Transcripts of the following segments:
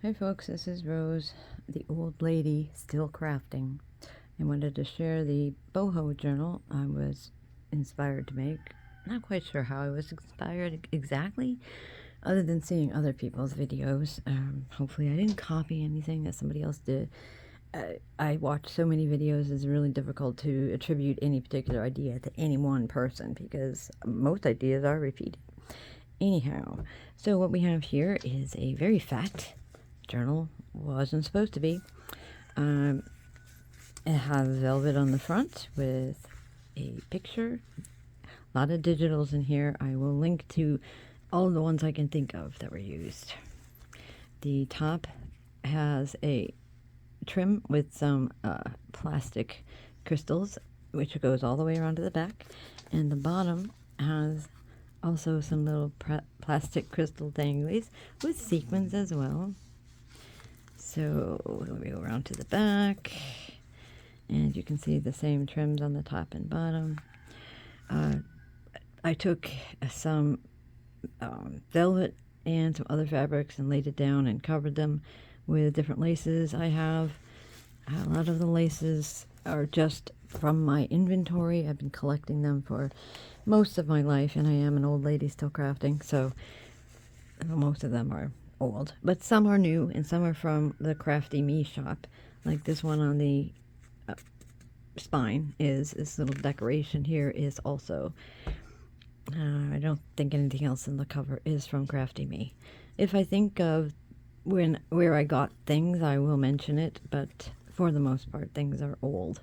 Hi folks, this is Rose, the old lady still crafting. I wanted to share the boho journal I was inspired to make. Not quite sure how I was inspired exactly, other than seeing other people's videos. Hopefully I didn't copy anything that somebody else did. I watch so many videos, it's really difficult to attribute any particular idea to any one person because most ideas are repeated. Anyhow, so what we have here is a very fat journal. Wasn't supposed to be. It has velvet on the front with a picture. A lot of digitals in here. I will link to all the ones I can think of that were used. The top has a trim with some plastic crystals, which goes all the way around to the back. And the bottom has also some little plastic crystal danglies with sequins as well. So we go around to the back, and you can see the same trims on the top and bottom. I took some velvet and some other fabrics and laid it down and covered them with different laces I have. A lot of the laces are just from my inventory. I've been collecting them for most of my life, and I am an old lady still crafting, so most of them are old, but some are new and some are from the Crafty Me shop. Like this one on the spine is this little decoration here is also I don't think anything else in the cover is from Crafty Me. If I think of where I got things, I will mention it, but for the most part things are old.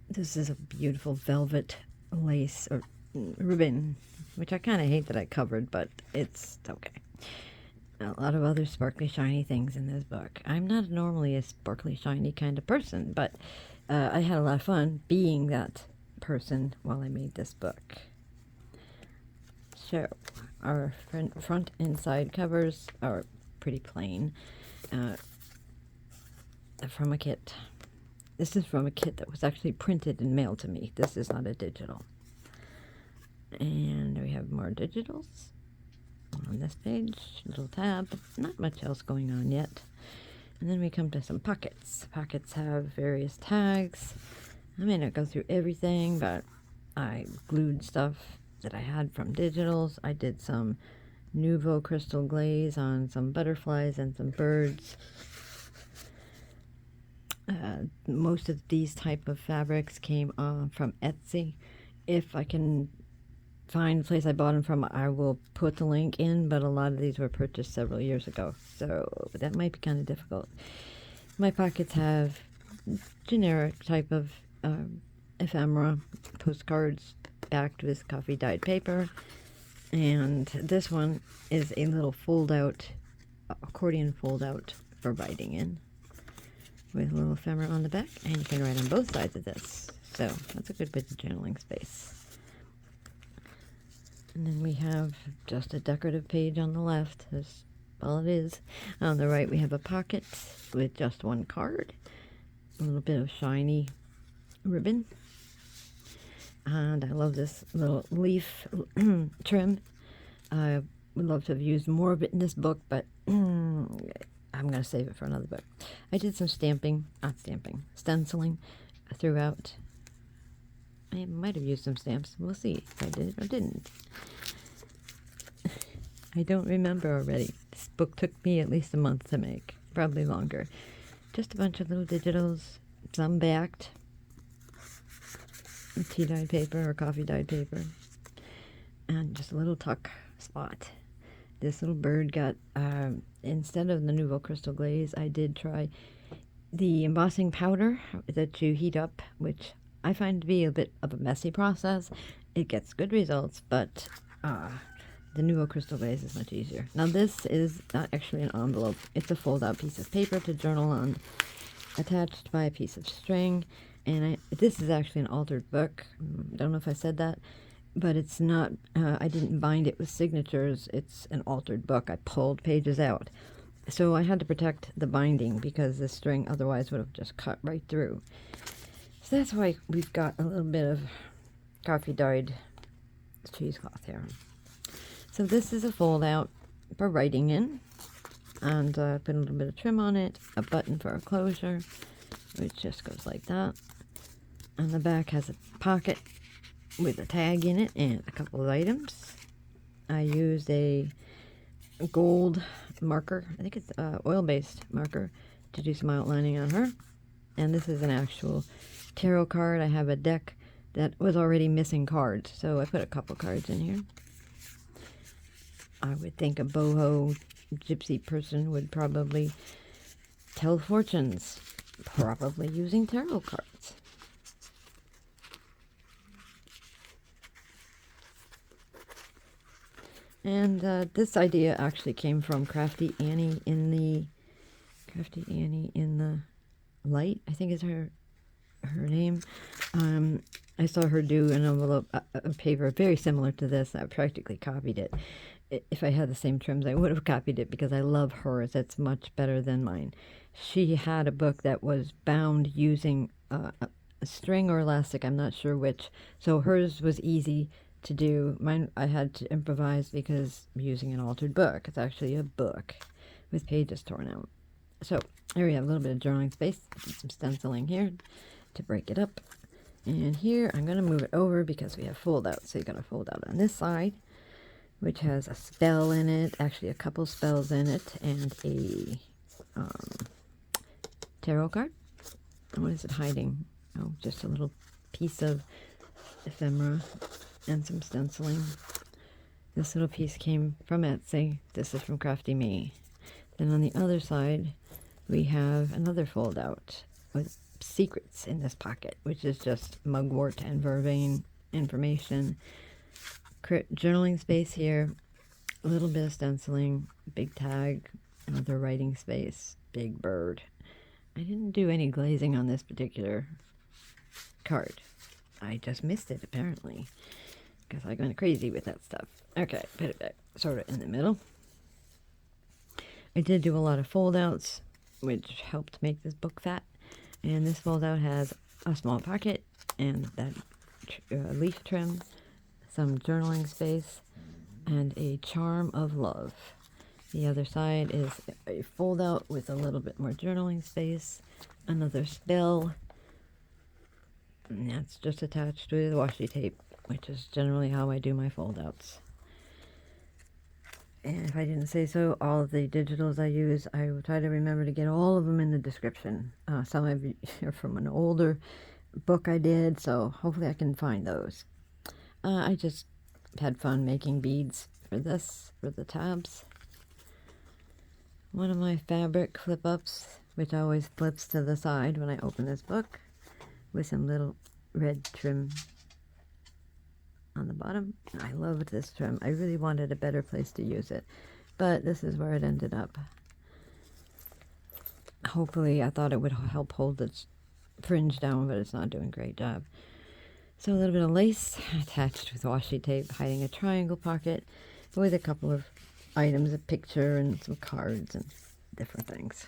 This is a beautiful velvet lace or ribbon, which I kind of hate that I covered, but it's okay. A lot of other sparkly shiny things in this book. I'm not normally a sparkly shiny kind of person, but I had a lot of fun being that person while I made this book. So our front and side covers are pretty plain. From a kit. This is from a kit that was actually printed and mailed to me. This is not a digital. And we have more digitals on this page, little tab, not much else going on yet. And then we come to some pockets. Pockets have various tags. I may not go through everything, but I glued stuff that I had from digitals. I did some Nouveau crystal glaze on some butterflies and some birds. Most of these type of fabrics came from Etsy. If I can find the place I bought them from, I will put the link in, but a lot of these were purchased several years ago, so that might be kind of difficult. My pockets have generic type of ephemera postcards backed with coffee dyed paper, and this one is a little fold out accordion fold out for writing in with a little ephemera on the back, and you can write on both sides of this, so that's a good bit of journaling space. And then we have just a decorative page on the left. That's all it is. On the right, we have a pocket with just one card. A little bit of shiny ribbon. And I love this little leaf trim. I would love to have used more of it in this book, but I'm going to save it for another book. I did some stenciling throughout. I might have used some stamps. We'll see if I did or didn't. I don't remember already. This book took me at least a month to make, probably longer. Just a bunch of little digitals, some backed, tea dyed paper or coffee dyed paper, and just a little tuck spot. This little bird got, instead of the Nouveau crystal glaze, I did try the embossing powder that you heat up, which I find to be a bit of a messy process. It gets good results, but the Nouveau crystal glaze is much easier. Now this is not actually an envelope. It's a fold-out piece of paper to journal on, attached by a piece of string. And this is actually an altered book. Don't know if I said that, but it's not. I didn't bind it with signatures. It's an altered book. I pulled pages out. So I had to protect the binding because the string otherwise would have just cut right through. So that's why we've got a little bit of coffee dyed cheesecloth here. So this is a fold out for writing in. and put a little bit of trim on it, a button for a closure, which just goes like that. And the back has a pocket with a tag in it and a couple of items. I used a gold marker, I think it's oil-based marker, to do some outlining on her. And this is an actual tarot card. I have a deck that was already missing cards, so I put a couple cards in here. I would think a boho gypsy person would probably tell fortunes, probably using tarot cards. And this idea actually came from Crafty Annie in the Light, I think is her name. I saw her do an envelope, a paper very similar to this. I practically copied it. If I had the same trims, I would have copied it because I love hers. It's much better than mine. She had a book that was bound using a string or elastic, I'm not sure which. So hers was easy to do. Mine, I had to improvise because I'm using an altered book. It's actually a book with pages torn out. So here we have a little bit of journaling space, some stenciling here to break it up. And here I'm going to move it over because we have fold out. So you're going to fold out on this side, which has a spell in it, actually a couple spells in it, and a tarot card. And what is it hiding? Oh, just a little piece of ephemera and some stenciling. This little piece came from Etsy. This is from Crafty Me. Then on the other side, we have another fold out with secrets in this pocket, which is just mugwort and vervain information. Journaling space here, a little bit of stenciling, big tag, another writing space, big bird. I didn't do any glazing on this particular card. I just missed it apparently because I went crazy with that stuff. Okay, put it back sort of in the middle. I did do a lot of fold outs, which helped make this book fat. And this fold out has a small pocket and that leaf trim, some journaling space, and a charm of love. The other side is a fold out with a little bit more journaling space, another spell, and that's just attached with washi tape, which is generally how I do my fold outs. And if I didn't say so, all of the digitals I use, I will try to remember to get all of them in the description. Some of you are from an older book I did, so hopefully I can find those. I just had fun making beads for this, for the tabs. One of my fabric flip-ups, which always flips to the side when I open this book, with some little red trim on the bottom. I loved this trim. I really wanted a better place to use it, but this is where it ended up. Hopefully, I thought it would help hold its fringe down, but it's not doing a great job. So a little bit of lace attached with washi tape, hiding a triangle pocket with a couple of items, a picture and some cards and different things.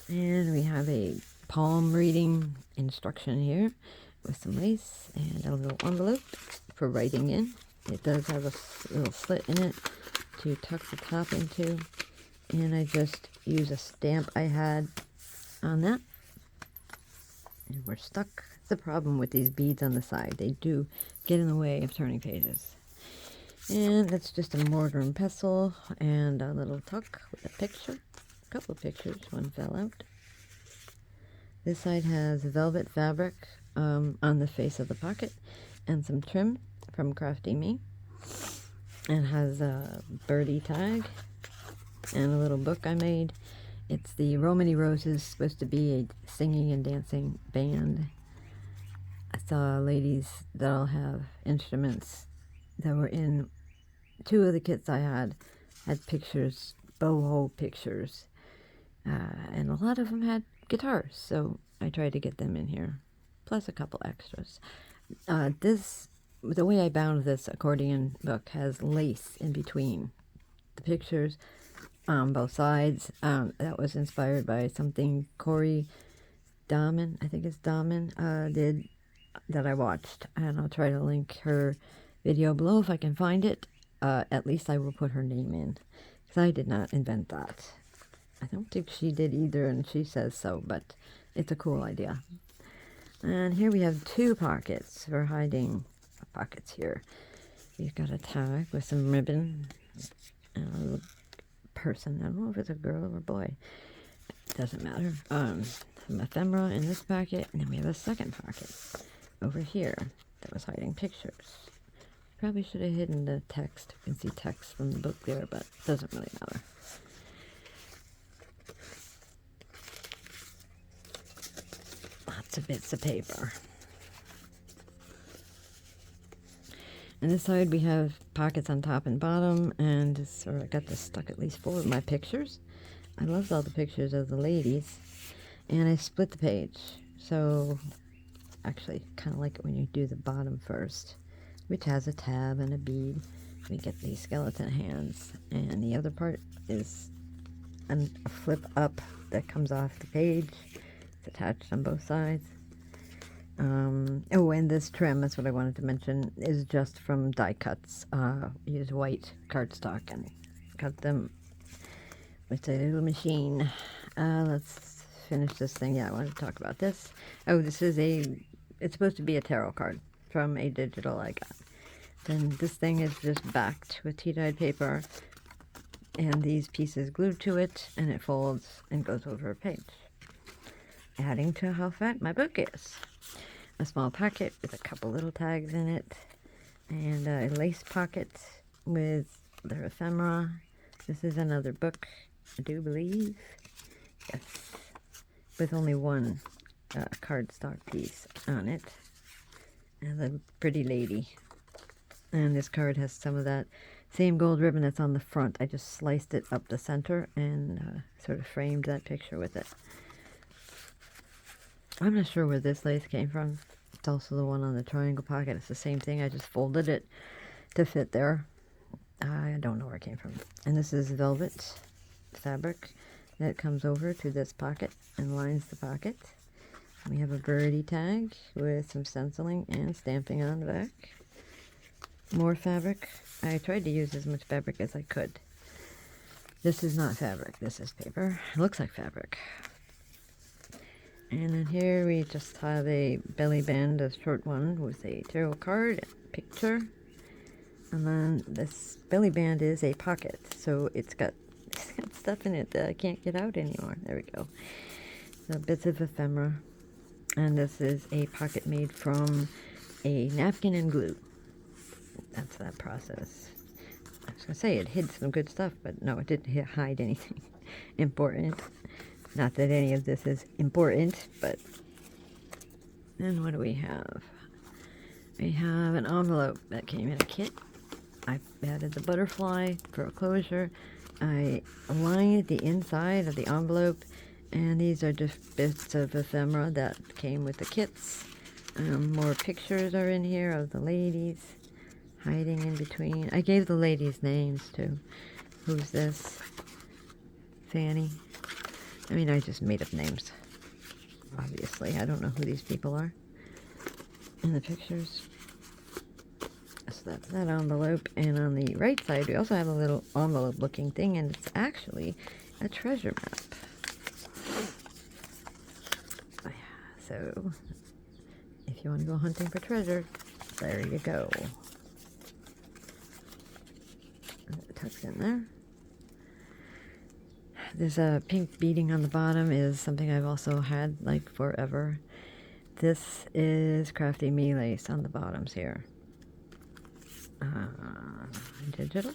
And we have a palm reading instruction here with some lace and a little envelope for writing in. It does have a little slit in it to tuck the top into, and I just use a stamp I had on that, and we're stuck. The problem with these beads on the side, they do get in the way of turning pages. And that's just a mortar and pestle and a little tuck with a picture, a couple of pictures, one fell out. This side has velvet fabric on the face of the pocket and some trim from Crafty Me, and has a birdie tag and a little book I made. It's the Romany Roses, supposed to be a singing and dancing band. I saw ladies that all have instruments that were in two of the kits I had pictures, boho pictures, and a lot of them had guitars, so I tried to get them in here, plus a couple extras. The way I bound this accordion book has lace in between the pictures on both sides. That was inspired by something Cori Dahmen, I think it's Dahmen, did, that I watched, and I'll try to link her video below if I can find it. At least I will put her name in, because I did not invent that. I don't think she did either, and she says so, but it's a cool idea. And here we have 2 pockets for hiding pockets here. We've got a tag with some ribbon and a little person. I don't know if it's a girl or a boy. It doesn't matter. Some ephemera in this pocket, and then we have a second pocket over here that was hiding pictures. Probably should have hidden the text. You can see text from the book there, but it doesn't really matter. Lots of bits of paper. On this side we have pockets on top and bottom, and I got this stuck at least 4 of my pictures. I loved all the pictures of the ladies, and I split the page. So actually kind of like it when you do the bottom first, which has a tab and a bead. We get these skeleton hands, and the other part is a flip up that comes off the page. It's attached on both sides. Oh, and this trim, that's what I wanted to mention, is just from die cuts. Use white cardstock and cut them with a little machine. Let's finish this thing. Yeah, I wanted to talk about this. Oh, this is it's supposed to be a tarot card from a digital I got. Then this thing is just backed with tea-dyed paper, and these pieces glued to it, and it folds and goes over a page, adding to how fat my book is. A small pocket with a couple little tags in it, and a lace pocket with their ephemera. This is another book, I do believe. Yes, with only one cardstock piece on it, and a pretty lady. And this card has some of that same gold ribbon that's on the front. I just sliced it up the center and sort of framed that picture with it. I'm not sure where this lace came from. It's also the one on the triangle pocket. It's the same thing. I just folded it to fit there. I don't know where it came from. And this is velvet fabric that comes over to this pocket and lines the pocket. We have a birdie tag with some stenciling and stamping on the back. More fabric. I tried to use as much fabric as I could. This is not fabric. This is paper. It looks like fabric. And then here we just have a belly band, a short one, with a tarot card and picture. And then this belly band is a pocket, so it's got stuff in it that I can't get out anymore. There we go. So bits of ephemera. And this is a pocket made from a napkin and glue. That's that process. I was going to say it hid some good stuff, but no, it didn't hide anything important. Not that any of this is important, but then what do we have? We have an envelope that came in a kit. I added the butterfly for a closure. I lined the inside of the envelope, and these are just bits of ephemera that came with the kits. More pictures are in here of the ladies hiding in between. I gave the ladies names too. Who's this? Fanny. I mean, I just made up names. Obviously, I don't know who these people are in the pictures. So that's that envelope. And on the right side, we also have a little envelope-looking thing, and it's actually a treasure map. So, if you want to go hunting for treasure, there you go. It tucks in there. There's a pink beading on the bottom, is something I've also had like forever. This is Crafty Me lace on the bottoms here. Digital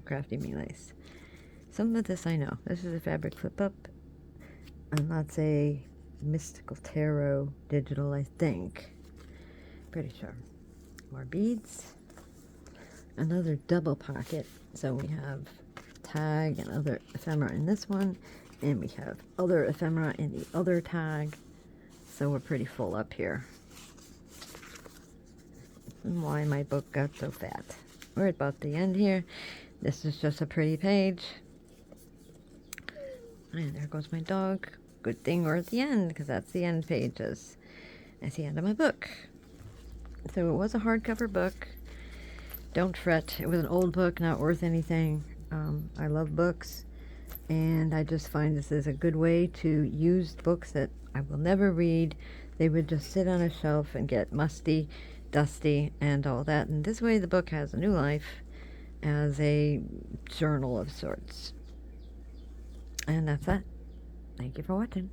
Crafty Me lace. Some of this I know. This is a fabric flip up, and that's a Mystical Tarot digital, I think. Pretty sure. More beads. Another double pocket. So we have tag and other ephemera in this one, and we have other ephemera in the other tag. So we're pretty full up here. And why my book got so fat. We're at about the end here. This is just a pretty page. And there goes my dog. Good thing we're at the end, because that's the end pages. That's the end of my book. So it was a hardcover book. Don't fret. It was an old book, not worth anything. I love books, and I just find this is a good way to use books that I will never read. They would just sit on a shelf and get musty, dusty, and all that. And this way the book has a new life as a journal of sorts. And that's that. Thank you for watching.